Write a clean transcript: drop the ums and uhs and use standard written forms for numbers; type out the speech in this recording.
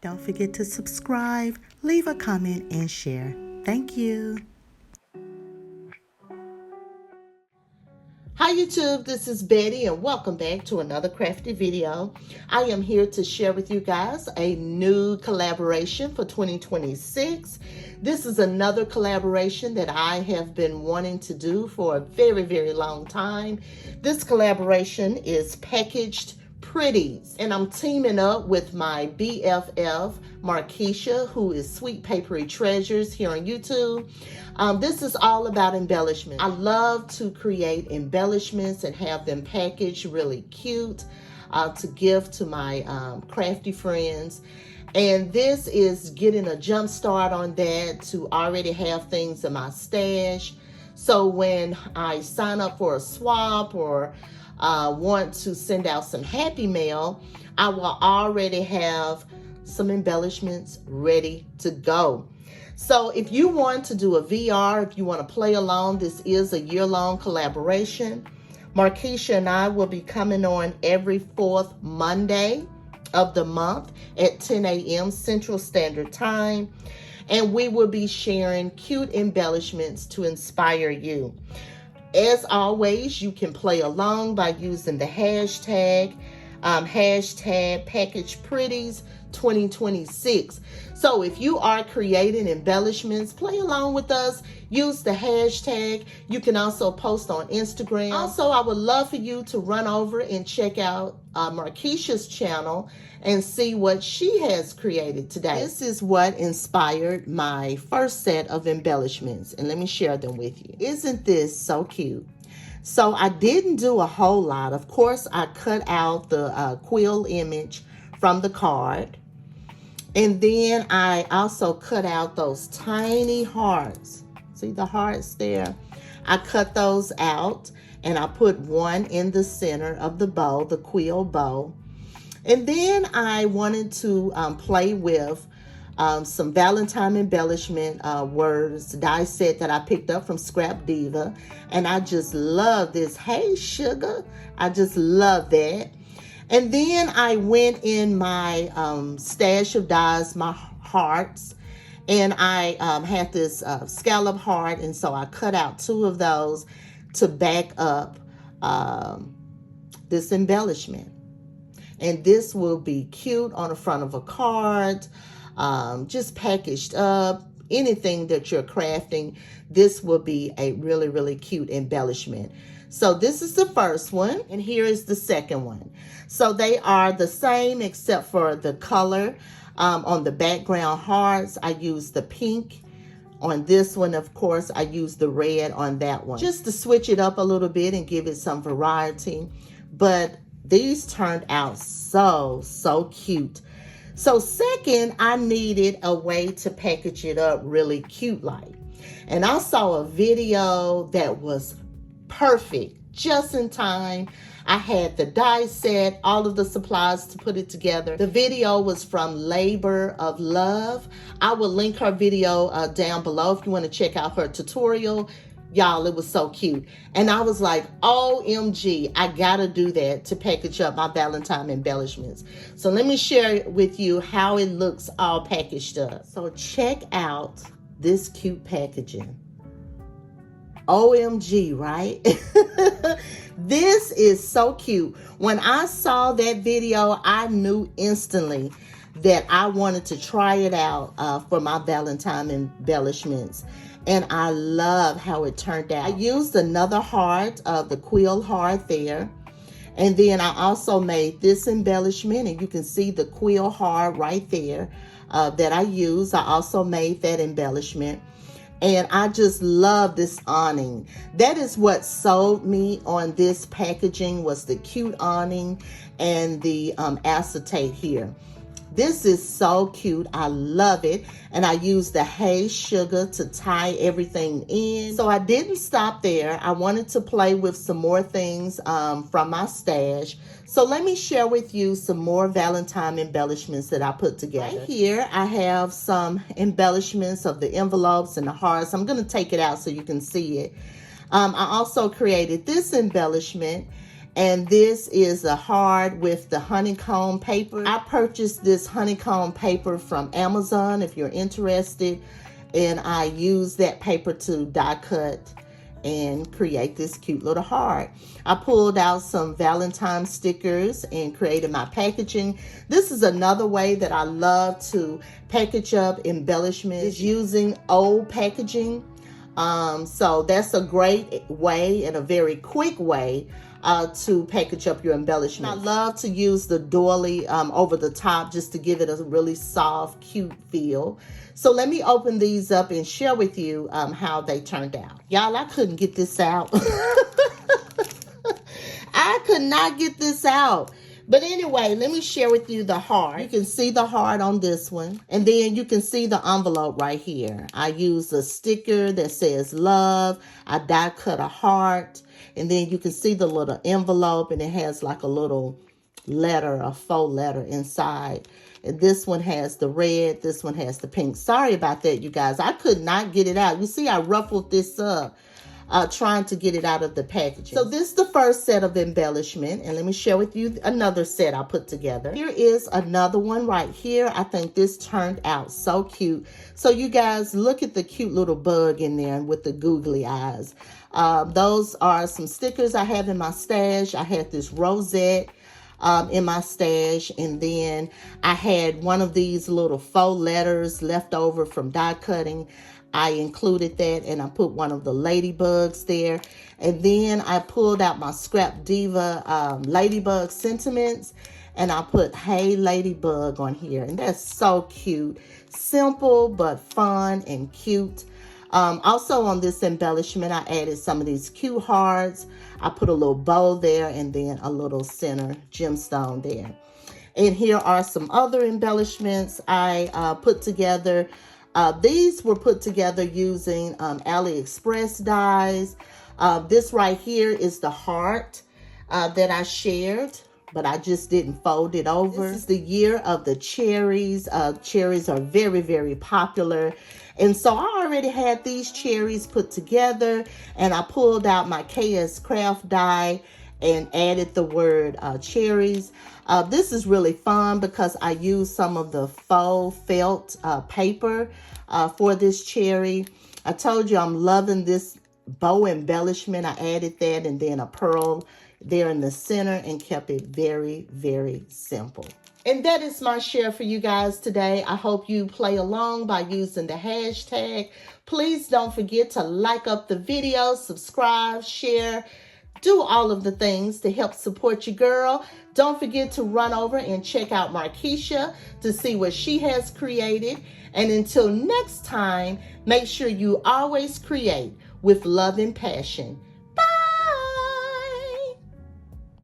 Don't forget to subscribe, leave a comment, and share. Thank you. Hi YouTube, this is Betty and welcome back to another crafty video. I am here to share with you guys a new collaboration for 2026. This is another collaboration that I have been wanting to do for a very long time. This collaboration is packaged Pretties, and I'm teaming up with my BFF Markeisha, who is Sweet Papery Treasures here on YouTube. This is all about embellishment. I love to create embellishments and have them packaged really cute to give to my crafty friends. And this is getting a jump start on that, to already have things in my stash. So when I sign up for a swap or want to send out some happy mail, I will already have some embellishments ready to go. So if you want to do a VR, if you want to play along, this is a year-long collaboration. Markeisha and I will be coming on every fourth Monday of the month at 10 a.m. Central Standard Time. And we will be sharing cute embellishments to inspire you. As always, you can play along by using the hashtag #PackagePretties2026. So if you are creating embellishments, play along with us. Use the hashtag. You can also post on Instagram. Also, I would love for you to run over and check out Markeisha's channel and see what she has created today. This is what inspired my first set of embellishments, and let me share them with you. Isn't this so cute? So I didn't do a whole lot. Of course, I cut out the quill image from the card. And then I also cut out those tiny hearts. See the hearts there? I cut those out and I put one in the center of the bow, the quill bow. And then I wanted to play with some Valentine embellishment words die set that I picked up from Scrap Diva. And I just love this. Hey, sugar. I just love that. And then I went in my stash of dies, my hearts. And I had this scallop heart. And so I cut out two of those to back up this embellishment. And this will be cute on the front of a card, just packaged up, anything that you're crafting. This will be a really cute embellishment. So this is the first one, and here is the second one. So they are the same except for the color. On the background hearts, I used the pink. On this one, of course, I used the red on that one, just to switch it up a little bit and give it some variety. But these turned out so cute. So second, I needed a way to package it up really cute like. And I saw a video that was perfect, just in time. I had the die set, all of the supplies to put it together. The video was from Labor of Love. I will link her video down below if you want to check out her tutorial. Y'all, it was so cute. And I was like, OMG, I gotta do that to package up my Valentine embellishments. So let me share with you how it looks all packaged up. So check out this cute packaging. OMG, right? This is so cute. When I saw that video, I knew instantly that I wanted to try it out for my Valentine embellishments. And I love how it turned out. I used another heart, the quill heart there. And then I also made this embellishment, and you can see the quill heart right there that I used. I also made that embellishment. And I just love this awning. That is what sold me on this packaging, was the cute awning and the acetate here. This is so cute. I love it. And I used the hay sugar to tie everything in. So I didn't stop there. I wanted to play with some more things from my stash. So let me share with you some more Valentine embellishments that I put together. Right here, I have some embellishments of the envelopes and the hearts. I'm going to take it out so you can see it. I also created this embellishment. And this is the hard with the honeycomb paper. I purchased this honeycomb paper from Amazon if you're interested. And I use that paper to die cut and create this cute little heart. I pulled out some Valentine stickers and created my packaging. This is another way that I love to package up embellishments, is using old packaging. So that's a great way and a very quick way to package up your embellishment. I love to use the doily over the top just to give it a really soft, cute feel. So let me open these up and share with you how they turned out. Y'all, I couldn't get this out. I could not get this out. But anyway, let me share with you the heart. You can see the heart on this one. And then you can see the envelope right here. I use a sticker that says love. I die cut a heart. And then you can see the little envelope, and it has like a little letter, a faux letter inside. And this one has the red. This one has the pink. Sorry about that, you guys. I could not get it out. You see, I ruffled this up. Trying to get it out of the packaging. So this is the first set of embellishment, and let me share with you another set I put together. Here is another one right here. I think this turned out so cute. So you guys, look at the cute little bug in there with the googly eyes. Those are some stickers I have in my stash. I had this rosette in my stash, and then I had one of these little faux letters left over from die cutting. I included that, and I put one of the ladybugs there. And then I pulled out my Scrap Diva ladybug sentiments, and I put Hey Ladybug on here. And that's so cute. Simple, but fun and cute. Also on this embellishment, I added some of these cute hearts. I put a little bow there, and then a little center gemstone there. And here are some other embellishments I put together. These were put together using AliExpress dies. This right here is the heart that I shared, but I just didn't fold it over. This is the year of the cherries. Cherries are very, very popular. And so I already had these cherries put together, and I pulled out my KS Craft die and added the word cherries. This is really fun because I used some of the faux felt paper for this cherry. I told you I'm loving this bow embellishment. I added that, and then a pearl there in the center, and kept it very, very simple. And that is my share for you guys today. I hope you play along by using the hashtag. Please don't forget to like up the video, subscribe, share, do all of the things to help support your girl. Don't forget to run over and check out Markeisha to see what she has created. And until next time, make sure you always create with love and passion.